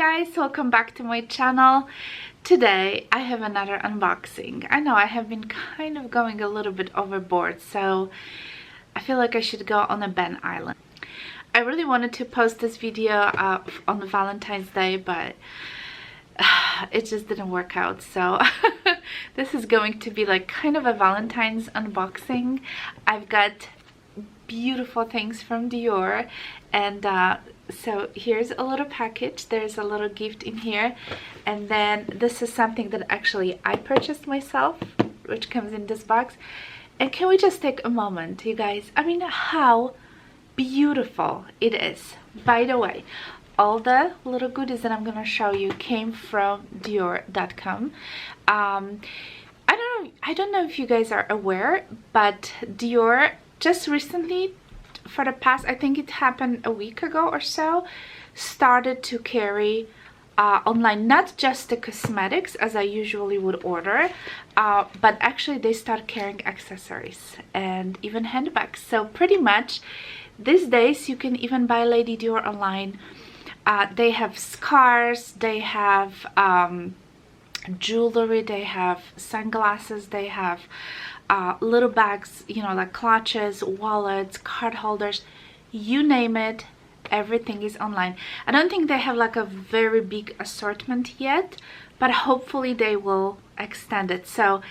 guys, welcome back to my channel. Today I have another unboxing. I know I have been kind of going a little bit overboard, so I feel like I should go on a Ben Island. I really wanted to post this video on Valentine's Day, but it just didn't work out, so this is going to be like kind of a Valentine's unboxing. I've got beautiful things from Dior, and so here's a little package. There's a little gift in here, and then this is something that actually I purchased myself, which comes in this box. And can we just take a moment, you guys? I mean, how beautiful it is. By the way, all the little goodies that I'm gonna show you came from Dior.com. I don't know if you guys are aware, but Dior just recently, for the past, I think it happened a week ago or so, started to carry online not just the cosmetics as I usually would order, but actually they start carrying accessories and even handbags. So pretty much these days you can even buy Lady Dior online. They have scarves, they have jewelry, they have sunglasses, they have little bags, you know, like clutches, wallets, card holders, you name it, everything is online. I don't think they have like a very big assortment yet, but hopefully they will extend it. So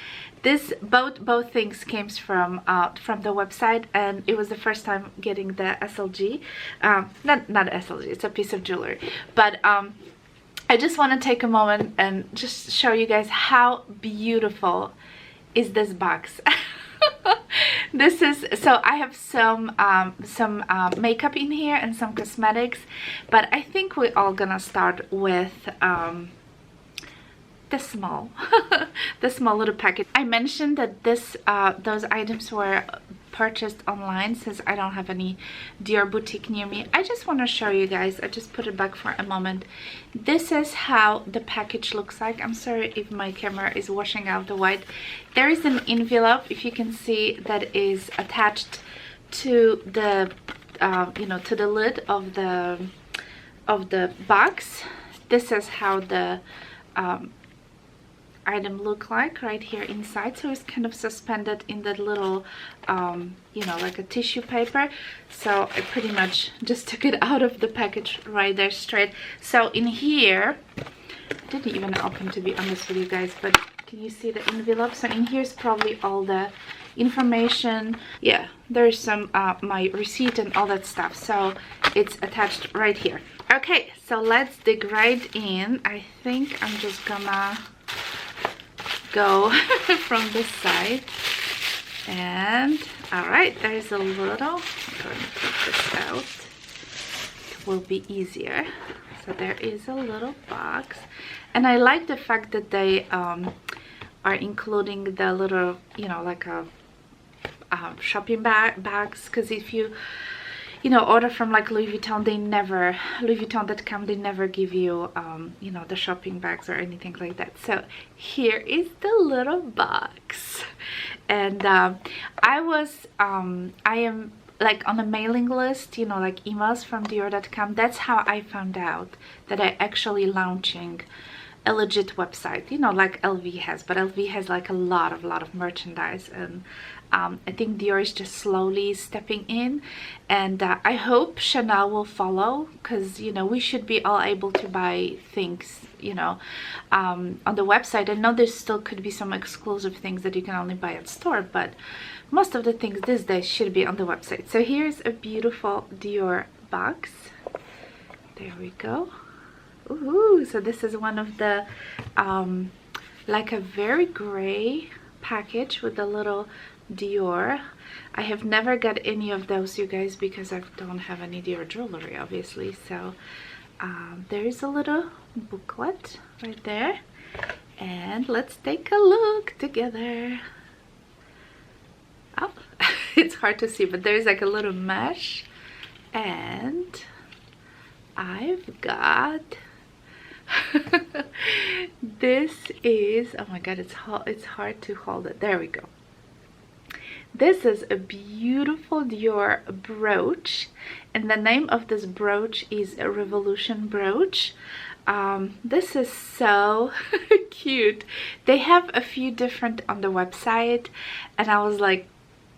this both things came from the website, and it was the first time getting the SLG. Not SLG, it's a piece of jewelry, but I just want to take a moment and just show you guys how beautiful is this box. This is, so I have some makeup in here and some cosmetics, but I think we're all gonna start with the small the small little package. I mentioned that those items were purchased online since I don't have any Dior boutique near me. I just want to show you guys. I just put it back for a moment. This is how the package looks like. I'm sorry if my camera is washing out the white. There is an envelope, if you can see, that is attached to the you know, to the lid of the box. This is how the item look like right here inside. So it's kind of suspended in that little you know, like a tissue paper. So I pretty much just took it out of the package right there straight. So in here, I didn't even open, to be honest with you guys, but can you see the envelope? So in here's probably all the information. Yeah, there's some my receipt and all that stuff, so it's attached right here. Okay, so let's dig right in. I think I'm just gonna go from this side, and all right, there's a little, I'm going to take this out, it will be easier. So there is a little box, and I like the fact that they are including the little, you know, like a shopping bags, because if you know, order from like Louis Vuitton, they never, Louis Vuitton.com, they never give you you know, the shopping bags or anything like that. So here is the little box, and I am like on a mailing list, you know, like emails from Dior.com. That's how I found out that I actually launching a legit website, you know, like LV has, but LV has like a lot of merchandise, and I think Dior is just slowly stepping in, and I hope Chanel will follow, because, you know, we should be all able to buy things, you know, on the website. I know there still could be some exclusive things that you can only buy at store, but most of the things these days should be on the website. So here's a beautiful Dior box. There we go. Ooh, so this is one of the like a very gray package with a little Dior. I have never got any of those, you guys, because I don't have any Dior jewelry, obviously. So there is a little booklet right there, and let's take a look together. Oh, it's hard to see, but there's like a little mesh, and I've got this is, oh my god, it's hard to hold it. There we go. This is a beautiful Dior brooch, and the name of this brooch is a Revolution brooch. This is so cute. They have a few different on the website, and I was like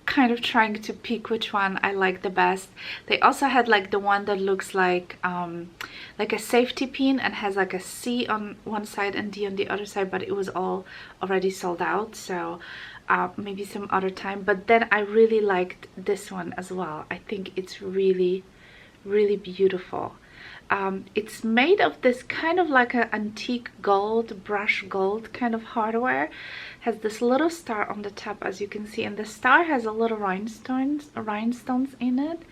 kind of trying to pick which one I like the best. They also had like the one that looks like a safety pin and has like a C on one side and D on the other side, but it was all already sold out, so maybe some other time. But then I really liked this one as well. I think it's really, really beautiful. It's made of this kind of like an antique gold, brush gold kind of hardware. Has this little star on the top, as you can see, and the star has a little rhinestones in it.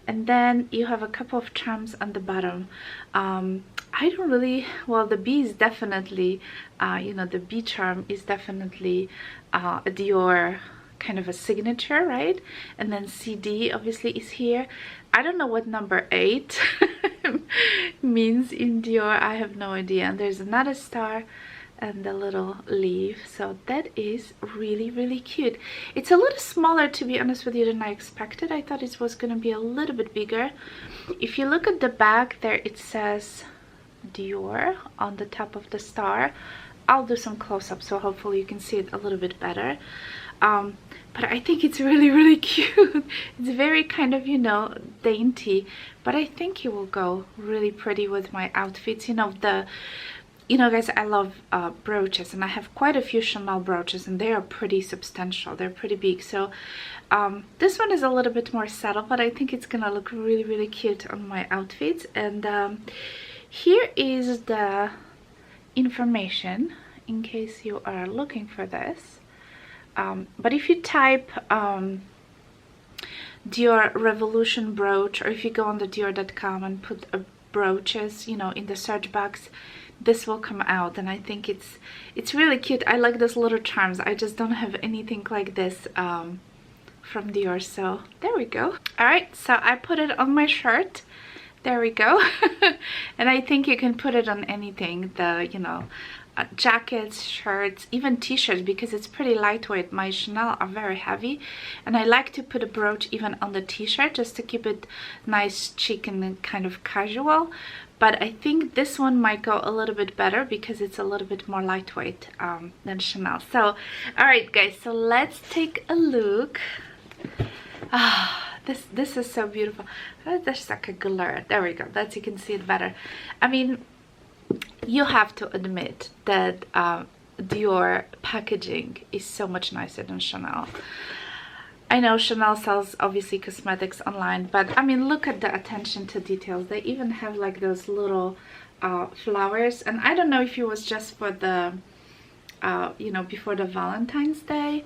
And then you have a couple of charms on the bottom. I don't really, well, the B is definitely, you know, the B charm is definitely a Dior kind of a signature, right? And then CD obviously is here. I don't know what number 8 means in Dior. I have no idea. And there's another star and the little leaf. So that is really, really cute. It's a little smaller, to be honest with you, than I expected. I thought it was going to be a little bit bigger. If you look at the back there, it says Dior on the top of the star. I'll do some close-up, so hopefully you can see it a little bit better. But I think it's really, really cute. It's very kind of, you know, dainty, but I think it will go really pretty with my outfits. You know, guys, I love brooches, and I have quite a few Chanel brooches, and they are pretty substantial. They're pretty big. So this one is a little bit more subtle, but I think it's gonna look really, really cute on my outfits. And here is the information in case you are looking for this. But if you type Dior Revolution brooch, or if you go on the Dior.com and put brooches, you know, in the search box, this will come out. And I think it's really cute. I like those little charms. I just don't have anything like this from Dior, so there we go. All right, so I put it on my shirt. There we go. And I think you can put it on anything, the, you know, jackets, shirts, even t-shirts, because it's pretty lightweight. My Chanel are very heavy, and I like to put a brooch even on the t-shirt just to keep it nice, chic, and kind of casual. But I think this one might go a little bit better because it's a little bit more lightweight than Chanel. So all right, guys, so let's take a look. This is so beautiful. There's like a glare. There we go. That's, you can see it better. I mean, you have to admit that Dior packaging is so much nicer than Chanel. I know Chanel sells obviously cosmetics online, but I mean, look at the attention to details. They even have like those little flowers, and I don't know if it was just for the you know, before the Valentine's Day,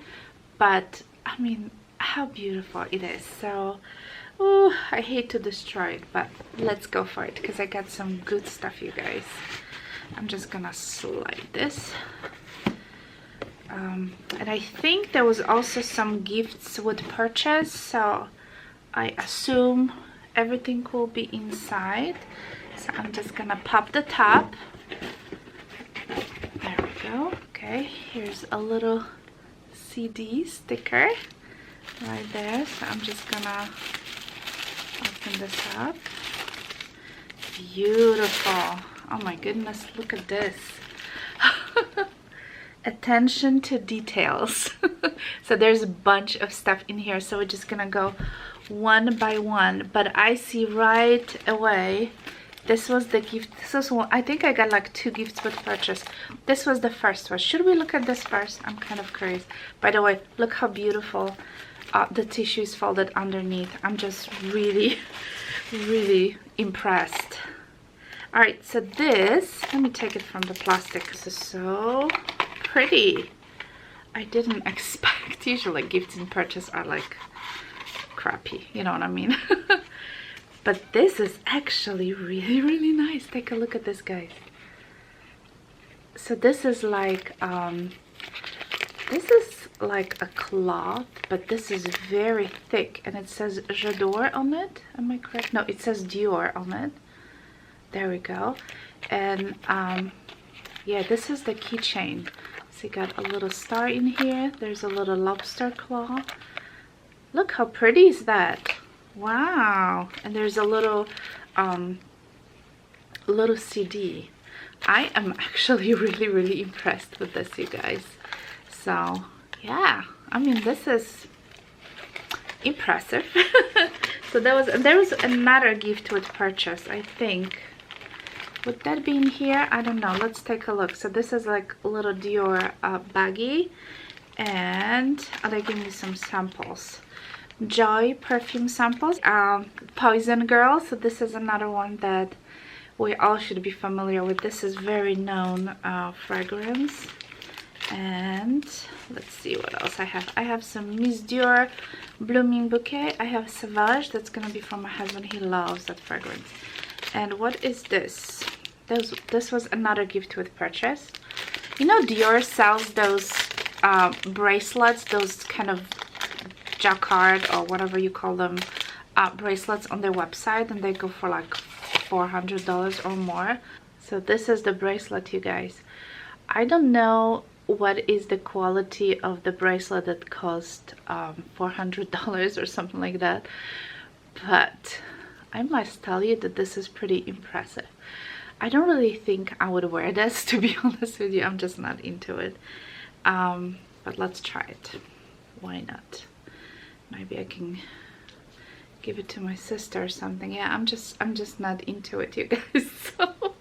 but I mean, how beautiful it is. So ooh, I hate to destroy it, but let's go for it because I got some good stuff, you guys. I'm just gonna slide this. And I think there was also some gifts with purchase, so I assume everything will be inside. So I'm just gonna pop the top. There we go. Okay, here's a little CD sticker right there. So I'm just gonna open this up. Beautiful. Oh my goodness, look at this. Attention to details. So there's a bunch of stuff in here, so we're just gonna go one by one. But I see right away, this was the gift. This was one. I think I got like 2 gifts with purchase. This was the first one. Should we look at this first? I'm kind of curious. By the way, look how beautiful the tissue is folded underneath. I'm just really, really impressed. All right, so this, let me take it from the plastic. This is so pretty. I didn't expect, usually gifts in purchase are like crappy, you know what I mean? But this is actually really, really nice. Take a look at this, guys. So this is like a cloth, but this is very thick, and it says J'adore on it. Am I correct? No, it says Dior on it. There we go. And yeah, this is the keychain. So you got a little star in here. There's a little lobster claw. Look how pretty is that. Wow. And there's a little little CD. I am actually really impressed with this, you guys. So yeah, I mean, this is impressive. So there was another gift with purchase, I think. Would that be in here? I don't know. Let's take a look. So this is like a little Dior baggie, and they give me some samples. Joy perfume samples. Poison Girl. So this is another one that we all should be familiar with. This is very known fragrance. And let's see what else I have. I have some Miss Dior Blooming Bouquet. I have Sauvage. That's gonna be from my husband. He loves that fragrance. And what is this? This was another gift with purchase. You know, Dior sells those bracelets, those kind of jacquard or whatever you call them, bracelets on their website, and they go for like $400 or more. So this is the bracelet, you guys. I don't know what is the quality of the bracelet that cost $400 or something like that, but I must tell you that this is pretty impressive. I don't really think I would wear this, to be honest with you. I'm just not into it, but let's try it. Why not? Maybe I can give it to my sister or something. Yeah, I'm just not into it, you guys. So,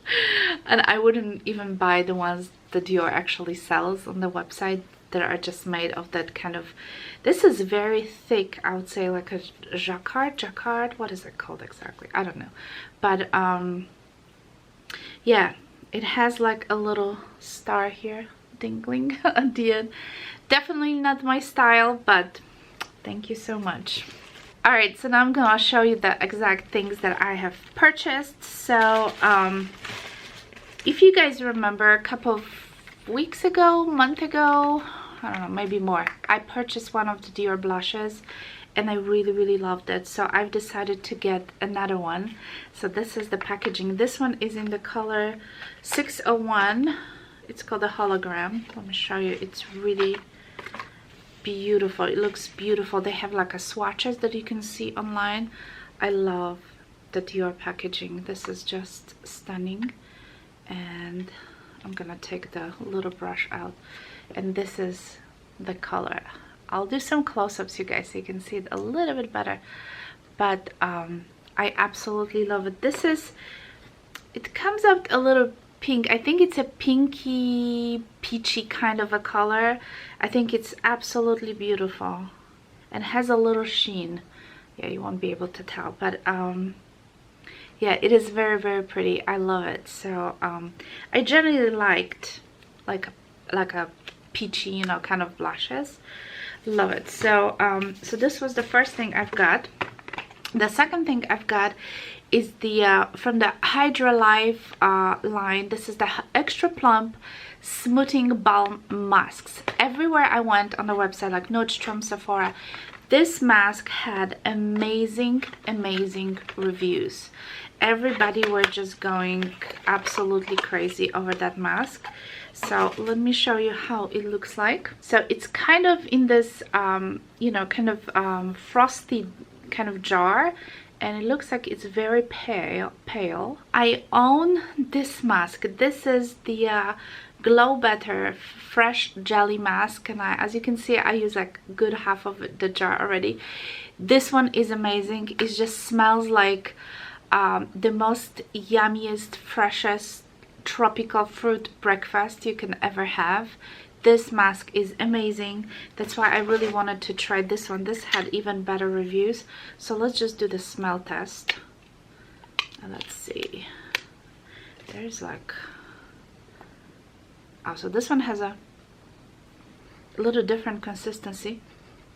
and I wouldn't even buy the ones that Dior actually sells on the website that are just made of that kind of, this is very thick, I would say, like a jacquard, what is it called exactly? I don't know, but yeah, it has like a little star here dangling at the end. Definitely not my style, but thank you so much. All right, so now I'm gonna show you the exact things that I have purchased. So if you guys remember, a couple of weeks ago, month ago, I don't know, maybe more, I purchased one of the Dior blushes and I really loved it. So I've decided to get another one. So this is the packaging. This one is in the color 601. It's called a hologram. Let me show you. It's really beautiful. It looks beautiful. They have like a swatches that you can see online. I love the Dior packaging. This is just stunning. And I'm gonna take the little brush out, and this is the color. I'll do some close-ups, you guys, so you can see it a little bit better, but I absolutely love it. This is, it comes out a little pink. I think it's a pinky peachy kind of a color. I think it's absolutely beautiful and has a little sheen. Yeah, you won't be able to tell, but yeah, it is very pretty. I love it. So I generally liked like a peachy, you know, kind of blushes. Love it. So so this was the first thing I've got. The second thing I've got is the from the Hydra Life line. This is the extra plump smoothing balm masks. Everywhere I went on the website, like Nordstrom, Sephora, this mask had amazing reviews. Everybody were just going absolutely crazy over that mask. So let me show you how it looks like. So it's kind of in this you know, kind of frosty kind of jar, and it looks like it's very pale. I own this mask. This is the Glow Better Fresh Jelly Mask, and as you can see, I use like a good half of the jar already. This one is amazing. It just smells like the most yummiest, freshest tropical fruit breakfast you can ever have. This mask is amazing. That's why I really wanted to try this one. This had even better reviews. So let's just do the smell test. And let's see. There's like, oh, so this one has a little different consistency.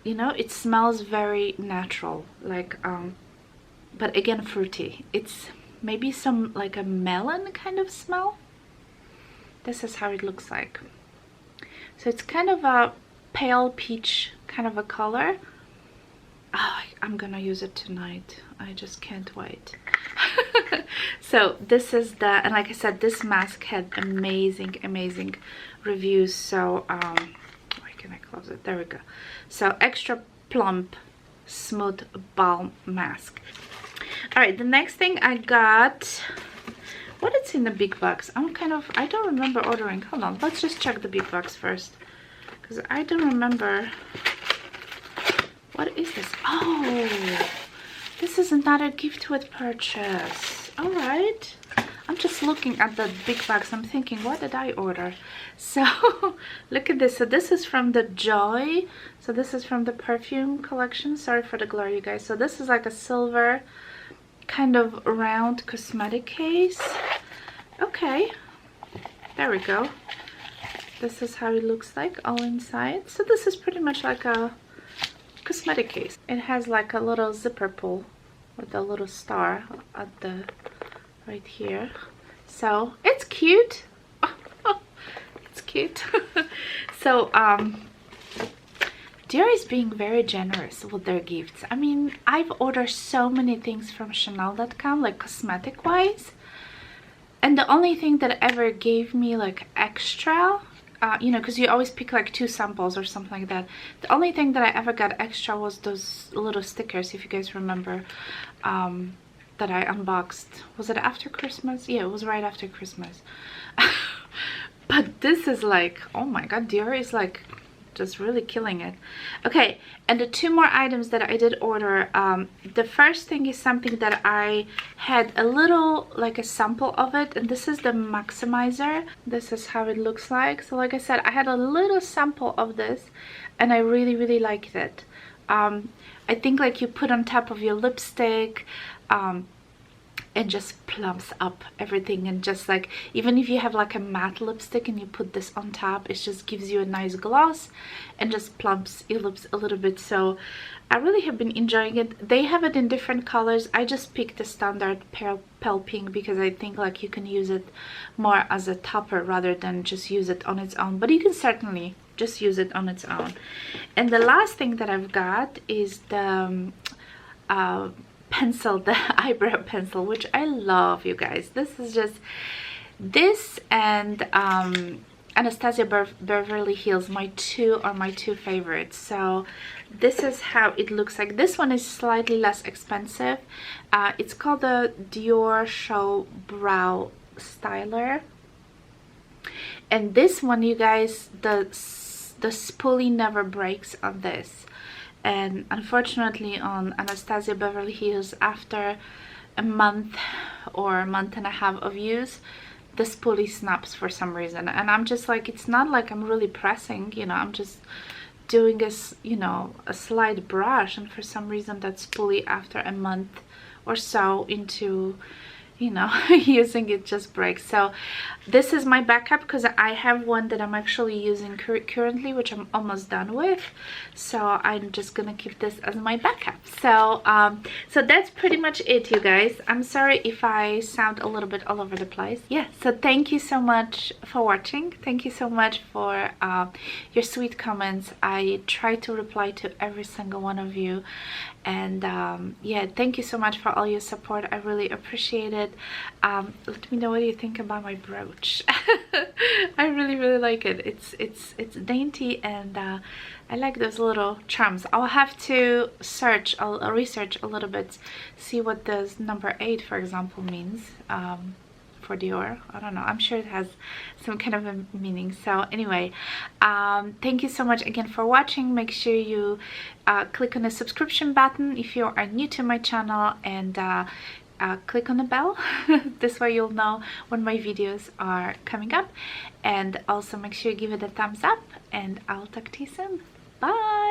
You know, it smells very natural, like but again fruity. It's maybe some like a melon kind of smell. This is how it looks like. So it's kind of a pale peach kind of a color. Oh, I'm gonna use it tonight. I just can't wait. So this is the, and like I said, this mask had amazing reviews. So why can I close it? There we go. So extra plump smooth balm mask. All right, the next thing I got What is in the big box? I don't remember ordering. Hold on, let's just check the big box first, because I don't remember. What is this? Oh, this is another gift with purchase. All right. I'm just looking at the big box. I'm thinking, what did I order? So look at this. So this is from the Joy. So this is from the perfume collection. Sorry for the glare, you guys. So this is like a silver kind of round cosmetic case. Okay, there we go. This is how it looks like all inside. So this is pretty much like a cosmetic case. It has like a little zipper pull with a little star at the right here. So it's cute. It's cute. So Dior is being very generous with their gifts. I mean, I've ordered so many things from Chanel.com, like cosmetic wise, and the only thing that ever gave me like extra, you know, because you always pick like 2 samples or something like that. The only thing that I ever got extra was those little stickers, if you guys remember, that I unboxed. Was it after Christmas? Yeah, it was right after Christmas. But this is like, oh my god, Dior is like just really killing it. Okay, and the 2 more items that I did order, the first thing is something that I had a little like a sample of it, and this is the maximizer. This is how it looks like. So like I said, I had a little sample of this and I really liked it. I think like you put on top of your lipstick, and just plumps up everything, and just like, even if you have like a matte lipstick and you put this on top, it just gives you a nice gloss and just plumps your lips a little bit. So I really have been enjoying it. They have it in different colors. I just picked the standard pale pink because I think like you can use it more as a topper rather than just use it on its own, but you can certainly just use it on its own. And the last thing that I've got is the pencil, the eyebrow pencil, which I love, you guys. This is just, this and Anastasia Beverly Hills, my two favorites. So this is how it looks like. This one is slightly less expensive. It's called the Dior Show Brow Styler, and this one, you guys, the spoolie never breaks on this. And unfortunately on Anastasia Beverly Hills, after a month or a month and a half of use, the spoolie snaps for some reason. And I'm just like, it's not like I'm really pressing, you know, I'm just doing this, you know, a slight brush, and for some reason that spoolie after a month or so into, you know, using it just breaks. So this is my backup, because I have one that I'm actually using currently, which I'm almost done with. So I'm just gonna keep this as my backup. So so that's pretty much it, you guys. I'm sorry if I sound a little bit all over the place. Yeah, so thank you so much for watching. Thank you so much for your sweet comments. I try to reply to every single one of you, and yeah, thank you so much for all your support. I really appreciate it. Let me know what you think about my brooch. I really like it. It's dainty, and I like those little charms. I'll have to search, I'll research a little bit, see what this number 8, for example, means for Dior. I don't know, I'm sure it has some kind of a meaning. So anyway, thank you so much again for watching. Make sure you click on the subscription button if you are new to my channel, and click on the bell. This way you'll know when my videos are coming up, and also make sure you give it a thumbs up, and I'll talk to you soon. Bye.